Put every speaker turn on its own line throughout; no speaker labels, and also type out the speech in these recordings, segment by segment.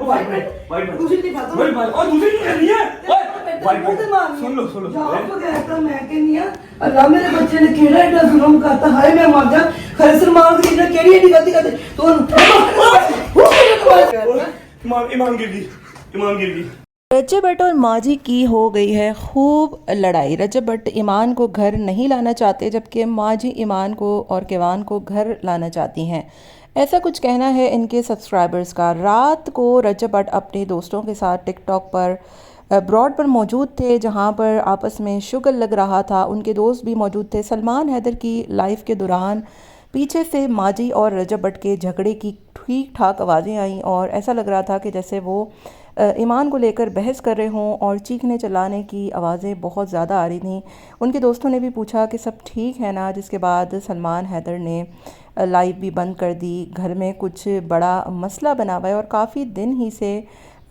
White white
दूसरी दिखाता हूं
वही बात और दूसरी नहीं करनी है ओए वाइट
वाइट
सुन लो
जॉब तो कहता मैं कहनी आ अल्लाह मेरे बच्चे ने केड़ा एडा जुल्म करता हाय मैं मर जा खरे सलमान की ने केड़ी एडी गलती करते तो
ईमान गिर गई ईमान गिर गई।
रजब भट्ट और माजी की हो गई है खूब लड़ाई। रजब भट्ट ईमान को घर नहीं लाना चाहते जबकि माजी ईमान को और केवान को घर लाना चाहती हैं। ऐसा कुछ कहना है इनके सब्सक्राइबर्स का। रात को रजब भट्ट अपने दोस्तों के साथ टिकटॉक पर ब्रॉड पर मौजूद थे जहां पर आपस में शुगर लग रहा था। उनके दोस्त भी मौजूद थे। सलमान हैदर की लाइफ के दौरान पीछे से माजी और रजब भट्ट के झगड़े की ठीक ठाक आवाज़ें आईं और ऐसा लग रहा था कि जैसे वो ईमान को लेकर बहस कर रहे हों और चीखने चिल्लाने की आवाज़ें बहुत ज़्यादा आ रही थीं। उनके दोस्तों ने भी पूछा कि सब ठीक है ना, जिसके बाद सलमान हैदर ने लाइव भी बंद कर दी। घर में कुछ बड़ा मसला बना हुआ है और काफ़ी दिन ही से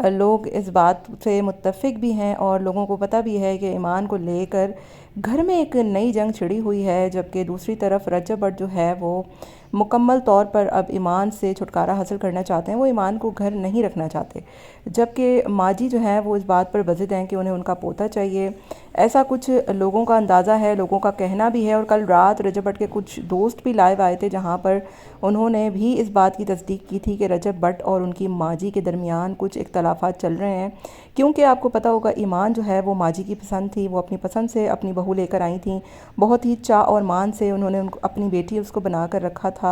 लोग इस बात से मुत्तफ़िक भी हैं और लोगों को पता भी है कि ईमान को लेकर घर में एक नई जंग छिड़ी हुई है। जबकि दूसरी तरफ रजब भट्ट जो है वो मुकम्मल तौर पर अब ईमान से छुटकारा हासिल करना चाहते हैं। वो ईमान को घर नहीं रखना चाहते, जबकि माजी जो है वो इस बात पर बज़िद हैं कि उन्हें उनका पोता चाहिए। ऐसा कुछ लोगों का अंदाज़ा है, लोगों का कहना भी है। और कल रात रजब भट्ट के कुछ दोस्त भी लाइव आए थे जहां पर उन्होंने भी इस बात की तस्दीक की थी कि रजब भट्ट और उनकी माजी के दरमियान कुछ इख्तलाफात चल रहे हैं। क्योंकि आपको पता होगा ईमान जो है वो माजी की पसंद थी, वो अपनी पसंद से अपनी बहू लेकर आई थी। बहुत ही चाह और मान से उन्होंने उनको अपनी बेटी उसको बना कर रखा था।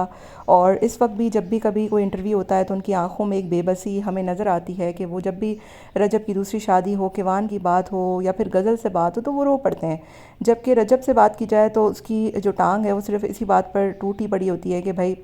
और इस वक्त भी जब भी कभी कोई इंटरव्यू होता है तो उनकी आंखों में एक बेबसी हमें नज़र आती है कि वो जब भी रजब की दूसरी शादी हो, केवान की बात हो या फिर गज़ल से बात हो तो वो रो पड़ते हैं। जबकि रजब से बात की जाए तो उसकी जो टांग है वो सिर्फ इसी बात पर टूटी पड़ी होती है कि भाई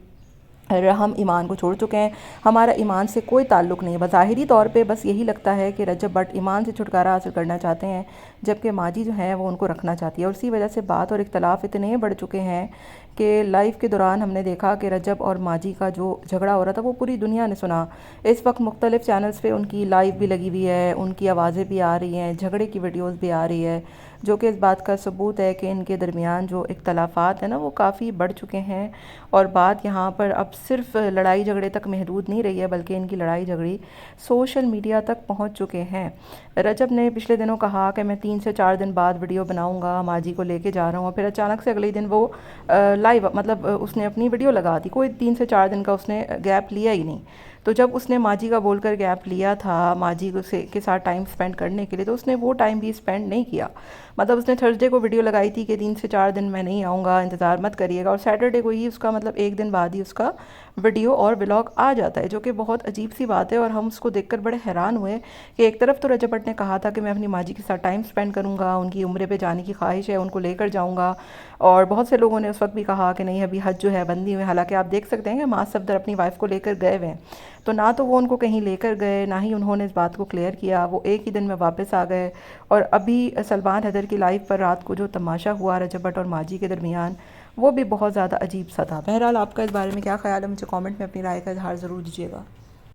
हम ईमान को छोड़ चुके हैं, हमारा ईमान से कोई ताल्लुक़ नहीं है। बज़ाहिरी तौर पे बस यही लगता है कि रजब भट्ट ईमान से छुटकारा हासिल करना चाहते हैं, जबकि माजी जो है वो उनको रखना चाहती है। और इसी वजह से बात और इख्तलाफ इतने बढ़ चुके हैं कि लाइव के दौरान हमने देखा कि रजब और माजी का जो झगड़ा हो रहा था वो पूरी दुनिया ने सुना। इस वक्त मुख्तलिफ़ चैनल्स पे उनकी लाइव भी लगी हुई है, उनकी आवाज़ें भी आ रही हैं, झगड़े की वीडियोज़ भी आ रही है, जो कि इस बात का सबूत है कि इनके दरमियान जो इख्तलाफात हैं ना वो काफ़ी बढ़ चुके हैं। और बात यहाँ पर अब सिर्फ लड़ाई झगड़े तक महदूद नहीं रही है, बल्कि इनकी लड़ाई झगड़ी सोशल मीडिया तक पहुँच चुके हैं। रजब ने पिछले दिनों कहा कि मैं 3 से 4 दिन बाद वीडियो बनाऊँगा, माजी को लेके जा रहा हूँ। फिर अचानक से अगले दिन वो लाइव मतलब उसने अपनी वीडियो लगा दी। कोई 3 से 4 दिन का उसने गैप लिया ही नहीं। तो जब उसने माजी का बोलकर गैप लिया था माजी के साथ टाइम स्पेंड करने के लिए, तो उसने वो टाइम भी स्पेंड नहीं किया। मतलब उसने थर्सडे को वीडियो लगाई थी कि 3 से 4 दिन मैं नहीं आऊँगा, इंतज़ार मत करिएगा। और सैटरडे को ही उसका मतलब एक दिन बाद ही उसका वीडियो और व्लॉग आ जाता है, जो कि बहुत अजीब सी बात है। और हम उसको देखकर बड़े हैरान हुए कि एक तरफ तो रजब भट्ट ने कहा था कि मैं अपनी माजी के साथ टाइम स्पेंड करूँगा, उनकी उम्रे पे जाने की ख्वाहिश है, उनको लेकर जाऊँगा। और बहुत से लोगों ने उस वक्त भी कहा कि नहीं अभी हज जो है बंदी हुई। हालांकि आप देख सकते हैं कि माँ सफदर अपनी वाइफ को लेकर गए हुए हैं, तो ना तो वो उनको कहीं लेकर गए, ना ही उन्होंने इस बात को क्लियर किया। वो एक ही दिन में वापस आ गए। और अभी सलमान हैदर की लाइफ पर रात को जो तमाशा हुआ रजब भट्ट और माजी के दरमियान, वो भी बहुत ज़्यादा अजीब सा था। बहरहाल आपका इस बारे में क्या ख्याल है, मुझे कमेंट में अपनी राय का इजहार ज़रूर दीजिएगा।